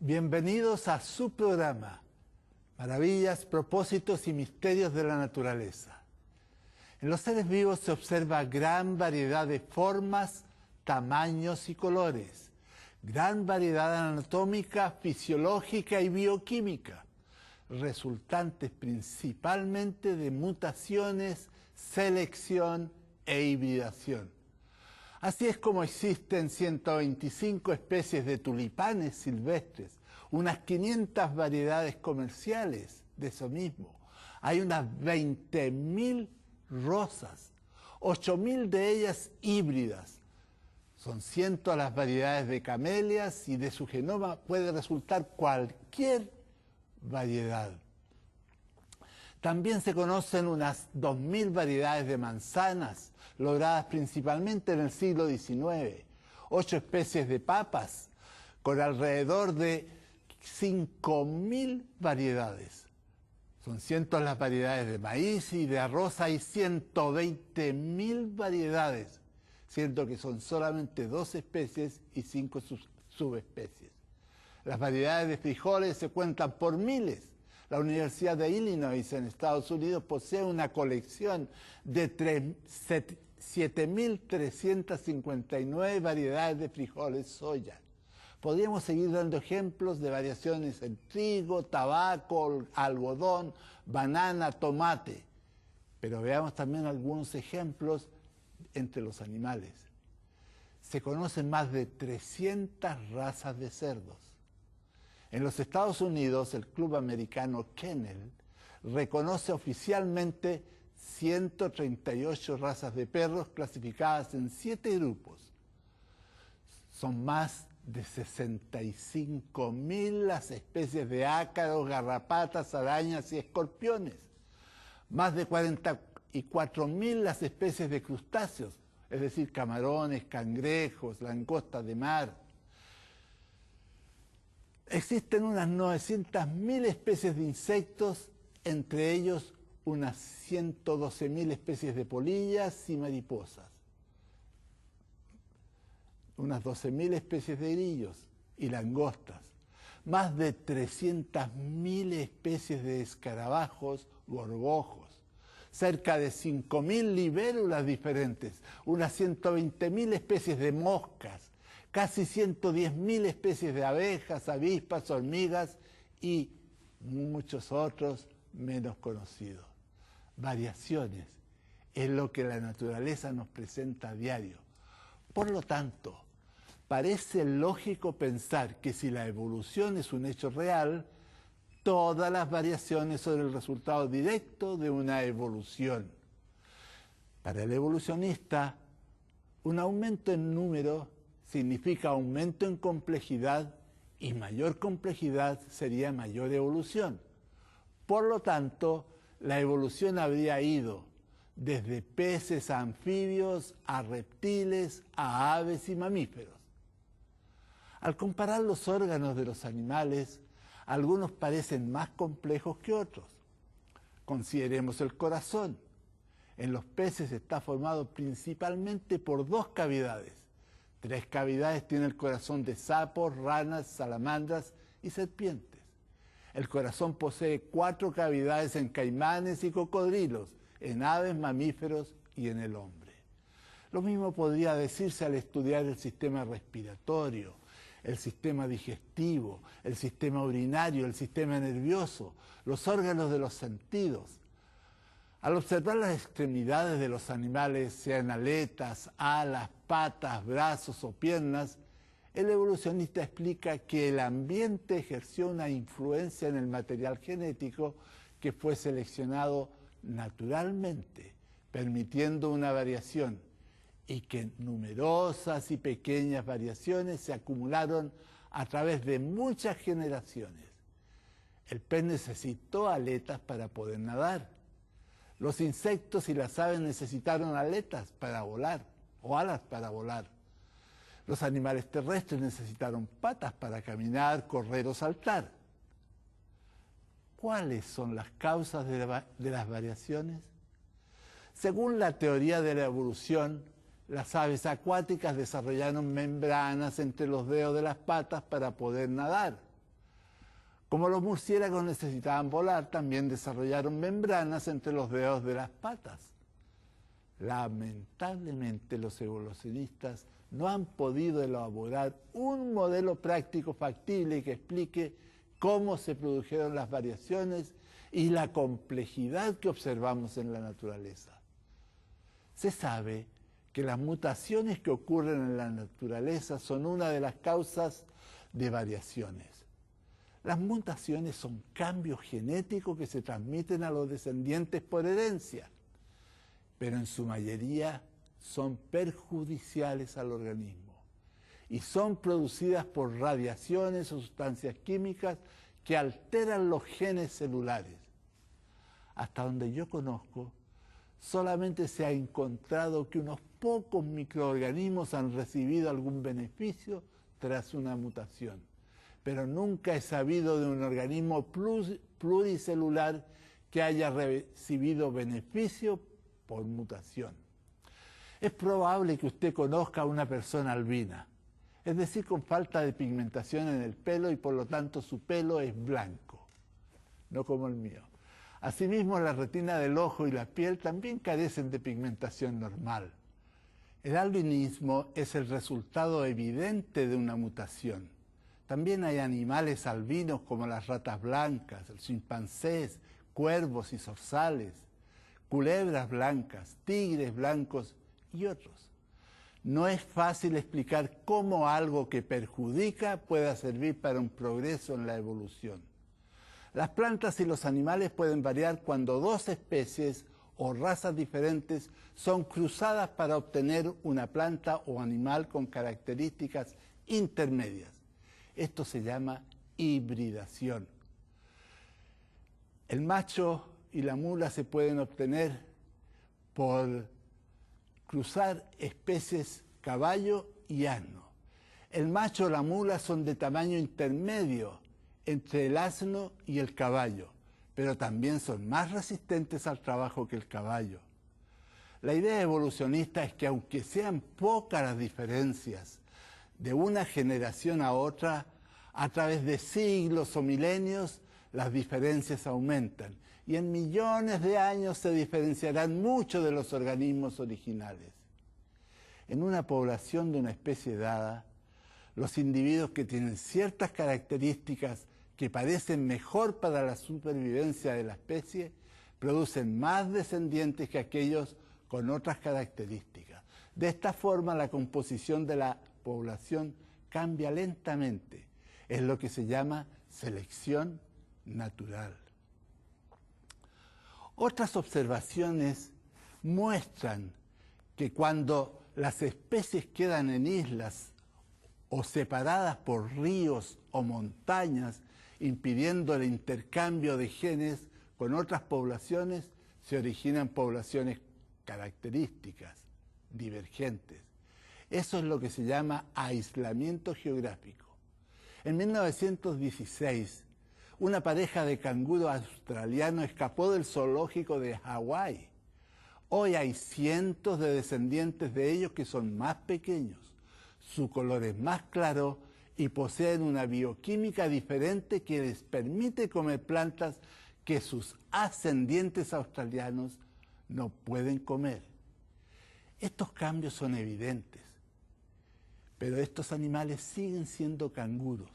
Bienvenidos a su programa, Maravillas, Propósitos y Misterios de la Naturaleza. En los seres vivos se observa gran variedad de formas, tamaños y colores, gran variedad anatómica, fisiológica y bioquímica, resultantes principalmente de mutaciones, selección e hibridación. Así es como existen 125 especies de tulipanes silvestres, unas 500 variedades comerciales de eso mismo. Hay unas 20.000 rosas, 8.000 de ellas híbridas. Son cientos las variedades de camelias y de su genoma puede resultar cualquier variedad. También se conocen unas 2.000 variedades de manzanas, logradas principalmente en el siglo XIX, 8 especies de papas, con alrededor de 5.000 variedades. Son cientos las variedades de maíz y de arroz, hay 120.000 variedades, siendo que son solamente 2 especies y 5 subespecies. Las variedades de frijoles se cuentan por miles. La Universidad de Illinois en Estados Unidos posee una colección de 7.359 variedades de frijoles soya. Podríamos seguir dando ejemplos de variaciones en trigo, tabaco, algodón, banana, tomate. Pero veamos también algunos ejemplos entre los animales. Se conocen más de 300 razas de cerdos. En los Estados Unidos, el Club Americano Kennel reconoce oficialmente 138 razas de perros clasificadas en 7 grupos. Son más de 65.000 las especies de ácaros, garrapatas, arañas y escorpiones. Más de 44.000 las especies de crustáceos, es decir, camarones, cangrejos, langostas de mar. Existen unas 900.000 especies de insectos, entre ellos unas 112.000 especies de polillas y mariposas, unas 12.000 especies de grillos y langostas, más de 300.000 especies de escarabajos, gorgojos, cerca de 5.000 libélulas diferentes, unas 120.000 especies de moscas, casi 110.000 especies de abejas, avispas, hormigas y muchos otros menos conocidos. Variaciones es lo que la naturaleza nos presenta a diario. Por lo tanto, parece lógico pensar que si la evolución es un hecho real, todas las variaciones son el resultado directo de una evolución. Para el evolucionista, un aumento en número significa aumento en complejidad y mayor complejidad sería mayor evolución. Por lo tanto, la evolución habría ido desde peces a anfibios, a reptiles, a aves y mamíferos. Al comparar los órganos de los animales, algunos parecen más complejos que otros. Consideremos el corazón. En los peces está formado principalmente por 2 cavidades. 3 cavidades tiene el corazón de sapos, ranas, salamandras y serpientes. El corazón posee 4 cavidades en caimanes y cocodrilos, en aves, mamíferos y en el hombre. Lo mismo podría decirse al estudiar el sistema respiratorio, el sistema digestivo, el sistema urinario, el sistema nervioso, los órganos de los sentidos. Al observar las extremidades de los animales, sean aletas, alas, patas, brazos o piernas, el evolucionista explica que el ambiente ejerció una influencia en el material genético que fue seleccionado naturalmente, permitiendo una variación, y que numerosas y pequeñas variaciones se acumularon a través de muchas generaciones. El pez necesitó aletas para poder nadar. Los insectos y las aves necesitaron aletas para volar, o alas para volar. Los animales terrestres necesitaron patas para caminar, correr o saltar. ¿Cuáles son las causas de las variaciones? Según la teoría de la evolución, las aves acuáticas desarrollaron membranas entre los dedos de las patas para poder nadar. Como los murciélagos necesitaban volar, también desarrollaron membranas entre los dedos de las patas. Lamentablemente, los evolucionistas no han podido elaborar un modelo práctico factible que explique cómo se produjeron las variaciones y la complejidad que observamos en la naturaleza. Se sabe que las mutaciones que ocurren en la naturaleza son una de las causas de variaciones. Las mutaciones son cambios genéticos que se transmiten a los descendientes por herencia, pero en su mayoría son perjudiciales al organismo y son producidas por radiaciones o sustancias químicas que alteran los genes celulares. Hasta donde yo conozco, solamente se ha encontrado que unos pocos microorganismos han recibido algún beneficio tras una mutación, pero nunca he sabido de un organismo pluricelular que haya recibido beneficio por mutación. Es probable que usted conozca a una persona albina, es decir, con falta de pigmentación en el pelo y por lo tanto su pelo es blanco, no como el mío. Asimismo, la retina del ojo y la piel también carecen de pigmentación normal. El albinismo es el resultado evidente de una mutación. También hay animales albinos como las ratas blancas, los chimpancés, cuervos y zorzales, culebras blancas, tigres blancos y otros. No es fácil explicar cómo algo que perjudica pueda servir para un progreso en la evolución. Las plantas y los animales pueden variar cuando dos especies o razas diferentes son cruzadas para obtener una planta o animal con características intermedias. Esto se llama hibridación. El macho y la mula se pueden obtener por cruzar especies caballo y asno. El macho o la mula son de tamaño intermedio entre el asno y el caballo, pero también son más resistentes al trabajo que el caballo. La idea evolucionista es que aunque sean pocas las diferencias de una generación a otra, a través de siglos o milenios, las diferencias aumentan y en millones de años se diferenciarán mucho de los organismos originales. En una población de una especie dada, los individuos que tienen ciertas características que parecen mejor para la supervivencia de la especie, producen más descendientes que aquellos con otras características. De esta forma, la composición de la población cambia lentamente. Es lo que se llama selección natural. Otras observaciones muestran que cuando las especies quedan en islas o separadas por ríos o montañas, impidiendo el intercambio de genes con otras poblaciones, se originan poblaciones características, divergentes. Eso es lo que se llama aislamiento geográfico. En 1916, una pareja de canguros australianos escapó del zoológico de Hawái. Hoy hay cientos de descendientes de ellos que son más pequeños, su color es más claro y poseen una bioquímica diferente que les permite comer plantas que sus ascendientes australianos no pueden comer. Estos cambios son evidentes, pero estos animales siguen siendo canguros.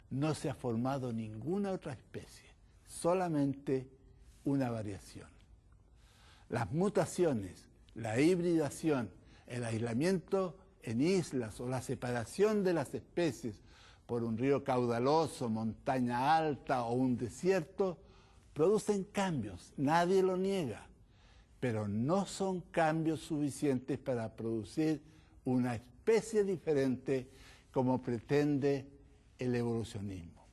No se ha formado ninguna otra especie, solamente una variación. Las mutaciones, la hibridación, el aislamiento en islas o la separación de las especies por un río caudaloso, montaña alta o un desierto, producen cambios, nadie lo niega, pero no son cambios suficientes para producir una especie diferente como pretende el evolucionismo.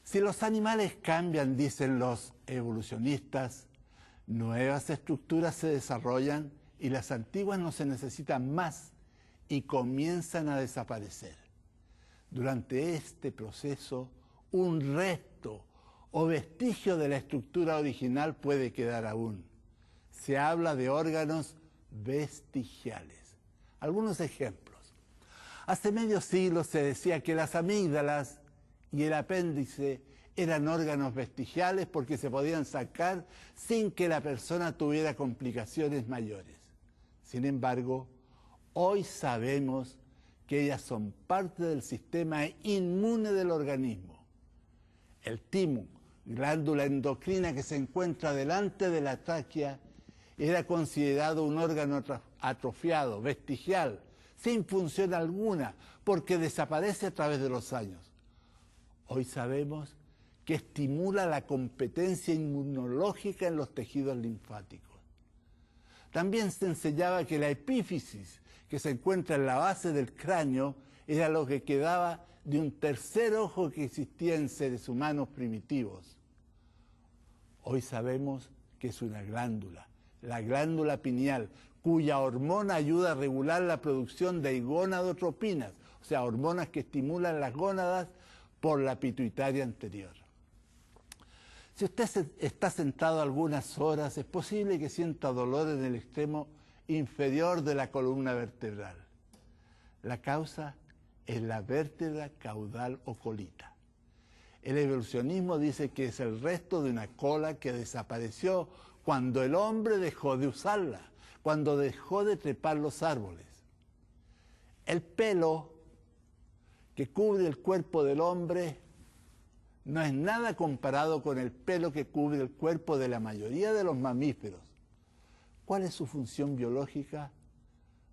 Si los animales cambian, dicen los evolucionistas, nuevas estructuras se desarrollan y las antiguas no se necesitan más y comienzan a desaparecer. Durante este proceso, un resto o vestigio de la estructura original puede quedar aún. Se habla de órganos vestigiales. Algunos ejemplos. Hace medio siglo se decía que las amígdalas y el apéndice eran órganos vestigiales porque se podían sacar sin que la persona tuviera complicaciones mayores. Sin embargo, hoy sabemos que ellas son parte del sistema inmune del organismo. El timo, glándula endocrina que se encuentra delante de la tráquea, era considerado un órgano atrofiado, vestigial, sin función alguna, porque desaparece a través de los años. Hoy sabemos que estimula la competencia inmunológica en los tejidos linfáticos. También se enseñaba que la epífisis, que se encuentra en la base del cráneo, era lo que quedaba de un tercer ojo que existía en seres humanos primitivos. Hoy sabemos que es una glándula, la glándula pineal, cuya hormona ayuda a regular la producción de gonadotropinas, o sea, hormonas que estimulan las gónadas por la pituitaria anterior. Si usted está sentado algunas horas, es posible que sienta dolor en el extremo inferior de la columna vertebral. La causa es la vértebra caudal o colita. El evolucionismo dice que es el resto de una cola que desapareció cuando el hombre dejó de usarla, cuando dejó de trepar los árboles. El pelo que cubre el cuerpo del hombre no es nada comparado con el pelo que cubre el cuerpo de la mayoría de los mamíferos. ¿Cuál es su función biológica?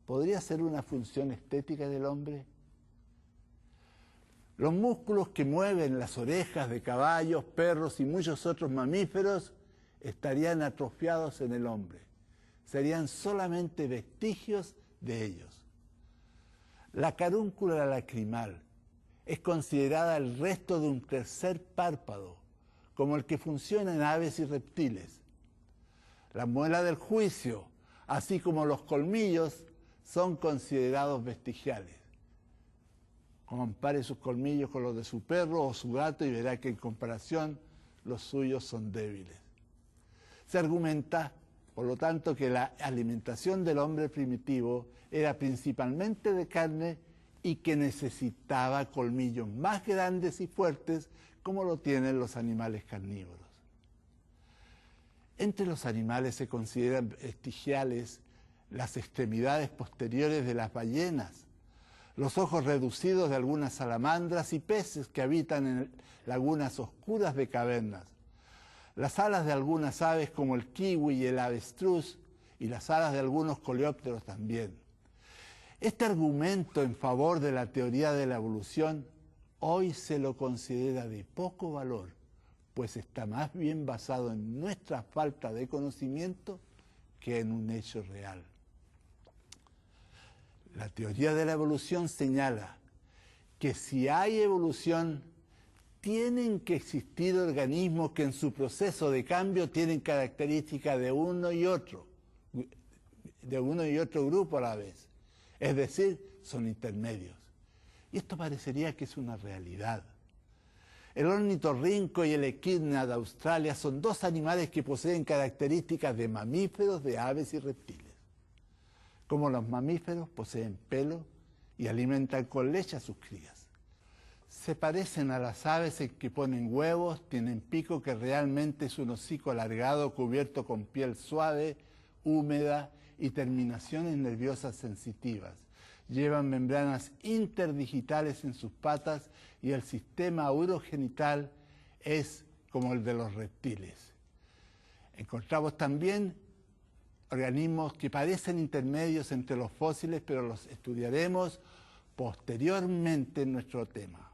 ¿Podría ser una función estética del hombre? Los músculos que mueven las orejas de caballos, perros y muchos otros mamíferos estarían atrofiados en el hombre. Serían solamente vestigios de ellos. La carúncula lacrimal es considerada el resto de un tercer párpado, como el que funciona en aves y reptiles. La muela del juicio, así como los colmillos, son considerados vestigiales. Compare sus colmillos con los de su perro o su gato y verá que en comparación los suyos son débiles. Se argumenta, por lo tanto, que la alimentación del hombre primitivo era principalmente de carne y que necesitaba colmillos más grandes y fuertes como lo tienen los animales carnívoros. Entre los animales se consideran vestigiales las extremidades posteriores de las ballenas, los ojos reducidos de algunas salamandras y peces que habitan en lagunas oscuras de cavernas, las alas de algunas aves como el kiwi y el avestruz y las alas de algunos coleópteros también. Este argumento en favor de la teoría de la evolución hoy se lo considera de poco valor, pues está más bien basado en nuestra falta de conocimiento que en un hecho real. La teoría de la evolución señala que si hay evolución, tienen que existir organismos que en su proceso de cambio tienen características de uno y otro grupo a la vez. Es decir, son intermedios. Y esto parecería que es una realidad. El ornitorrinco y el equidna de Australia son dos animales que poseen características de mamíferos, de aves y reptiles. Como los mamíferos, poseen pelo y alimentan con leche a sus crías. Se parecen a las aves en que ponen huevos, tienen pico que realmente es un hocico alargado cubierto con piel suave, húmeda y terminaciones nerviosas sensitivas. Llevan membranas interdigitales en sus patas y el sistema urogenital es como el de los reptiles. Encontramos también organismos que parecen intermedios entre los fósiles, pero los estudiaremos posteriormente en nuestro tema.